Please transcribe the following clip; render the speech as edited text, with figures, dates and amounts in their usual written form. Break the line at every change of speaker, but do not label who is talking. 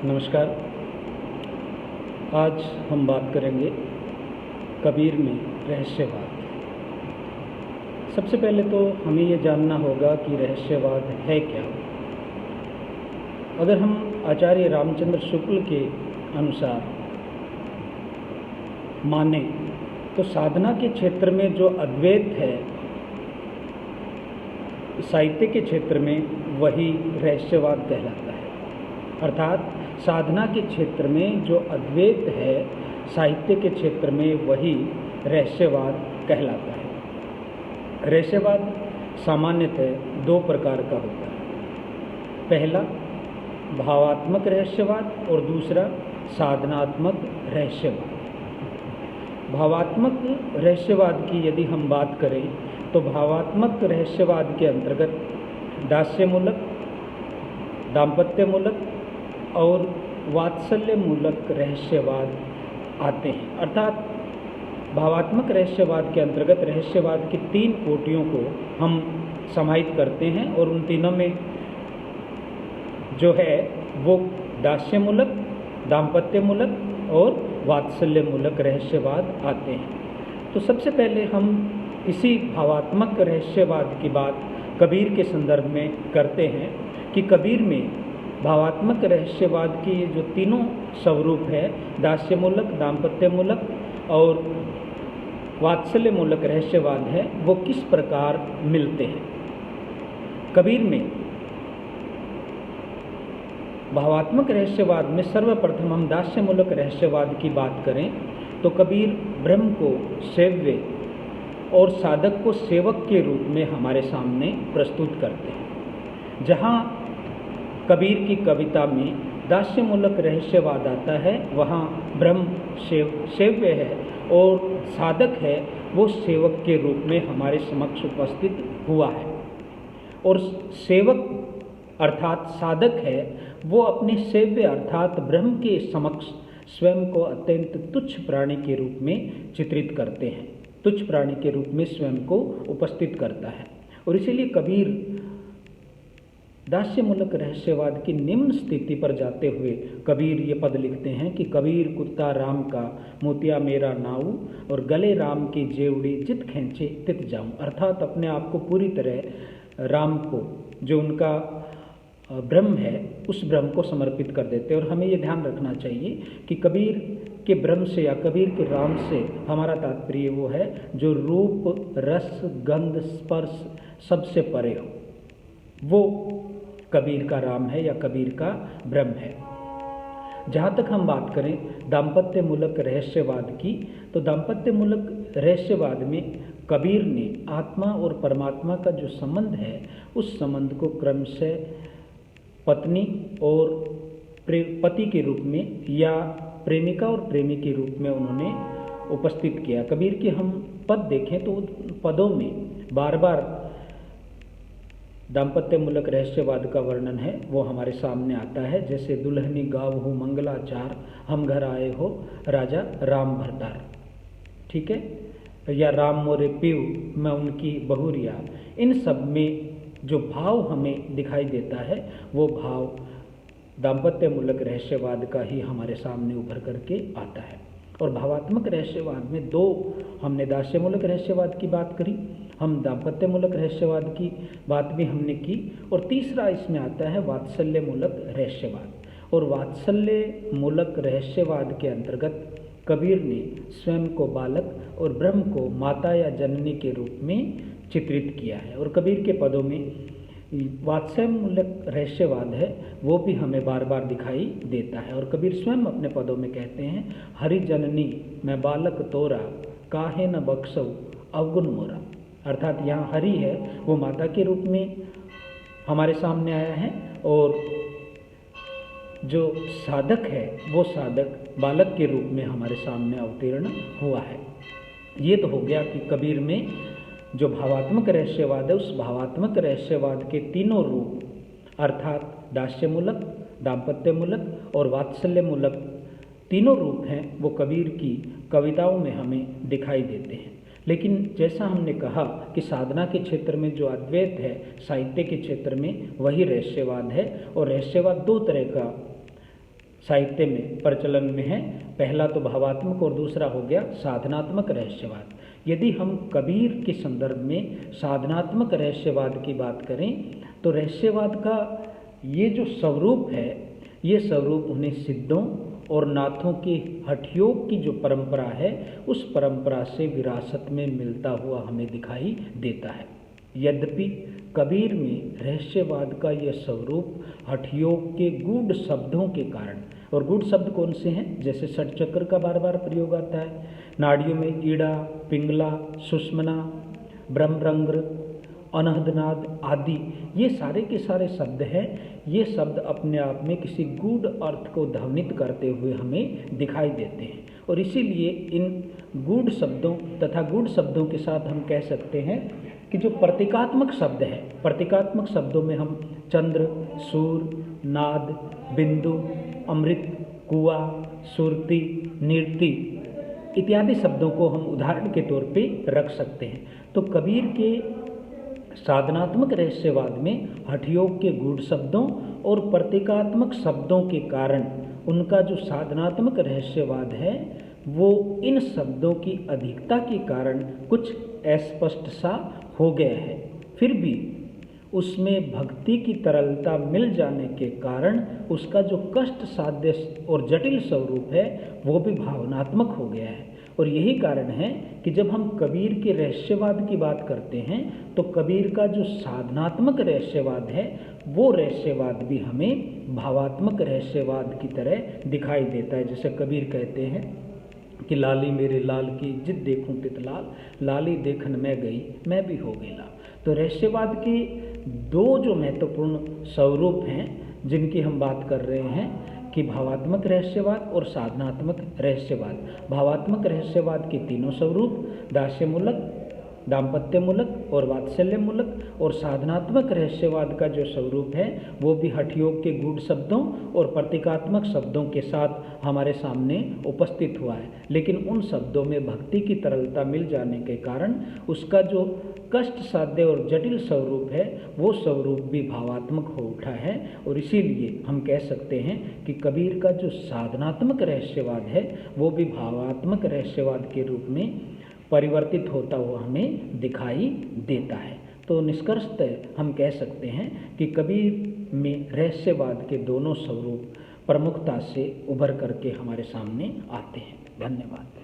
नमस्कार। आज हम बात करेंगे कबीर में रहस्यवाद। सबसे पहले तो हमें ये जानना होगा कि रहस्यवाद है क्या। अगर हम आचार्य रामचंद्र शुक्ल के अनुसार माने तो साधना के क्षेत्र में जो अद्वैत है, साहित्य के क्षेत्र में वही रहस्यवाद कहलाता है। अर्थात साधना के क्षेत्र में जो अद्वैत है, साहित्य के क्षेत्र में वही रहस्यवाद कहलाता है। रहस्यवाद सामान्यतः दो प्रकार का होता है। पहला भावात्मक रहस्यवाद और दूसरा साधनात्मक रहस्यवाद। भावात्मक रहस्यवाद की यदि हम बात करें तो भावात्मक रहस्यवाद के अंतर्गत दास्यमूलक, दाम्पत्यमूलक और वात्सल्यमूलक रहस्यवाद आते हैं। अर्थात भावात्मक रहस्यवाद के अंतर्गत रहस्यवाद की तीन कोटियों को हम समाहित करते हैं और उन तीनों में जो है वो दास्यमूलक, दाम्पत्यमूलक और वात्सल्यमूलक रहस्यवाद आते हैं। तो सबसे पहले हम इसी भावात्मक रहस्यवाद की बात कबीर के संदर्भ में करते हैं कि कबीर में भावात्मक रहस्यवाद की जो तीनों स्वरूप है, दास्यमूलक, दाम्पत्यमूलक और वात्सल्यमूलक रहस्यवाद है, वो किस प्रकार मिलते हैं। कबीर में भावात्मक रहस्यवाद में सर्वप्रथम हम दास्यमूलक रहस्यवाद की बात करें तो कबीर ब्रह्म को सेव्य और साधक को सेवक के रूप में हमारे सामने प्रस्तुत करते हैं। जहाँ कबीर की कविता में दास्यमूलक रहस्यवाद आता है, वहाँ ब्रह्म सेव्य है और साधक है वो सेवक के रूप में हमारे समक्ष उपस्थित हुआ है। और सेवक अर्थात साधक है वो अपने सेव्य अर्थात ब्रह्म के समक्ष स्वयं को अत्यंत तुच्छ प्राणी के रूप में चित्रित करते हैं, तुच्छ प्राणी के रूप में स्वयं को उपस्थित करता है। और इसीलिए कबीर दास्यमूलक रहस्यवाद की निम्न स्थिति पर जाते हुए कबीर ये पद लिखते हैं कि कबीर कुत्ता राम का मोतिया मेरा नाऊ और गले राम की जेवड़ी जित खींचे तित जाऊं। अर्थात अपने आप को पूरी तरह राम को, जो उनका ब्रह्म है, उस ब्रह्म को समर्पित कर देते हैं। और हमें ये ध्यान रखना चाहिए कि कबीर के ब्रह्म से या कबीर के राम से हमारा तात्पर्य वो है जो रूप, रस, गंध, स्पर्श सबसे परे हो, वो कबीर का राम है या कबीर का ब्रह्म है। जहाँ तक हम बात करें दाम्पत्यमूलक रहस्यवाद की, तो दाम्पत्यमूलक रहस्यवाद में कबीर ने आत्मा और परमात्मा का जो संबंध है, उस संबंध को क्रमशः पत्नी और पति के रूप में या प्रेमिका और प्रेमी के रूप में उन्होंने उपस्थित किया। कबीर के हम पद देखें तो पदों में बार बार दाम्पत्यमूलक रहस्यवाद का वर्णन है वो हमारे सामने आता है। जैसे दुल्हनी गाव हो मंगलाचार, हम घर आए हो राजा राम भरतार, ठीक है, या राम मोरे पीव मैं उनकी बहुरिया। इन सब में जो भाव हमें दिखाई देता है वो भाव दाम्पत्यमूलक रहस्यवाद का ही हमारे सामने उभर करके आता है। और भावात्मक रहस्यवाद में दो, हमने दास्यमूलक रहस्यवाद की बात करी, हम दाम्पत्यमूलक रहस्यवाद की बात भी हमने की, और तीसरा इसमें आता है वात्सल्यमूलक रहस्यवाद। और वात्सल्यमूलक रहस्यवाद के अंतर्गत कबीर ने स्वयं को बालक और ब्रह्म को माता या जननी के रूप में चित्रित किया है। और कबीर के पदों में वात्सल्यमूलक रहस्यवाद है वो भी हमें बार बार दिखाई देता है। और कबीर स्वयं अपने पदों में कहते हैं, हरि जननी मैं बालक तोरा काहे न बख्सौ अवगुण मोरा। अर्थात यहाँ हरि है वो माता के रूप में हमारे सामने आया है और जो साधक है वो साधक बालक के रूप में हमारे सामने अवतीर्ण हुआ है। ये तो हो गया कि कबीर में जो भावात्मक रहस्यवाद है, उस भावात्मक रहस्यवाद के तीनों रूप अर्थात दास्यमूलक, दाम्पत्यमूलक और वात्सल्यमूलक तीनों रूप हैं वो कबीर की कविताओं में हमें दिखाई देते हैं। लेकिन जैसा हमने कहा कि साधना के क्षेत्र में जो अद्वैत है, साहित्य के क्षेत्र में वही रहस्यवाद है। और रहस्यवाद दो तरह का साहित्य में प्रचलन में है। पहला तो भावात्मक और दूसरा हो गया साधनात्मक रहस्यवाद। यदि हम कबीर के संदर्भ में साधनात्मक रहस्यवाद की बात करें तो रहस्यवाद का ये जो स्वरूप है, ये स्वरूप उन्हें सिद्धों और नाथों की हठयोग की जो परंपरा है उस परंपरा से विरासत में मिलता हुआ हमें दिखाई देता है। यद्यपि कबीर में रहस्यवाद का यह स्वरूप हठयोग के गूढ़ शब्दों के कारण, और गूढ़ शब्द कौन से हैं, जैसे षटचक्र का बार बार प्रयोग आता है, नाड़ियों में ईड़ा, पिंगला, सुषमना, ब्रह्मरंध्र, अनहदनाद आदि, ये सारे के सारे शब्द हैं। ये शब्द अपने आप में किसी गूढ़ अर्थ को ध्वनित करते हुए हमें दिखाई देते हैं, और इसीलिए इन गूढ़ शब्दों तथा गूढ़ शब्दों के साथ हम कह सकते हैं कि जो प्रतीकात्मक शब्द है, प्रतीकात्मक शब्दों में हम चंद्र, सूर्य, नाद, बिंदु, अमृत, कुआ, सुरती, नीरती इत्यादि शब्दों को हम उदाहरण के तौर पे रख सकते हैं। तो कबीर के साधनात्मक रहस्यवाद में हठयोग के गूढ़ शब्दों और प्रतीकात्मक शब्दों के कारण उनका जो साधनात्मक रहस्यवाद है वो इन शब्दों की अधिकता के कारण कुछ अस्पष्ट सा हो गया है। फिर भी उसमें भक्ति की तरलता मिल जाने के कारण उसका जो कष्ट साध्य और जटिल स्वरूप है वो भी भावनात्मक हो गया है। और यही कारण है कि जब हम कबीर के रहस्यवाद की बात करते हैं तो कबीर का जो साधनात्मक रहस्यवाद है वो रहस्यवाद भी हमें भावात्मक रहस्यवाद की तरह दिखाई देता है। जैसे कबीर कहते हैं कि लाली मेरे लाल की जिद देखूं तितलाल, लाली देखन मैं गई मैं भी हो गई लाल। तो रहस्यवाद के दो जो महत्वपूर्ण स्वरूप हैं जिनकी हम बात कर रहे हैं कि भावात्मक रहस्यवाद और साधनात्मक रहस्यवाद। भावात्मक रहस्यवाद के तीनों स्वरूप दास्यमूलक, दाम्पत्यमूलक और वात्सल्यमूलक, और साधनात्मक रहस्यवाद का जो स्वरूप है वो भी हठयोग के गूढ़ शब्दों और प्रतीकात्मक शब्दों के साथ हमारे सामने उपस्थित हुआ है। लेकिन उन शब्दों में भक्ति की तरलता मिल जाने के कारण उसका जो कष्ट साध्य और जटिल स्वरूप है वो स्वरूप भी भावात्मक हो उठा है। और इसीलिए हम कह सकते हैं कि कबीर का जो साधनात्मक रहस्यवाद है वो भी भावात्मक रहस्यवाद के रूप में परिवर्तित होता हुआ हमें दिखाई देता है। तो निष्कर्षतः हम कह सकते हैं कि कबीर में रहस्यवाद के दोनों स्वरूप प्रमुखता से उभर करके हमारे सामने आते हैं। धन्यवाद।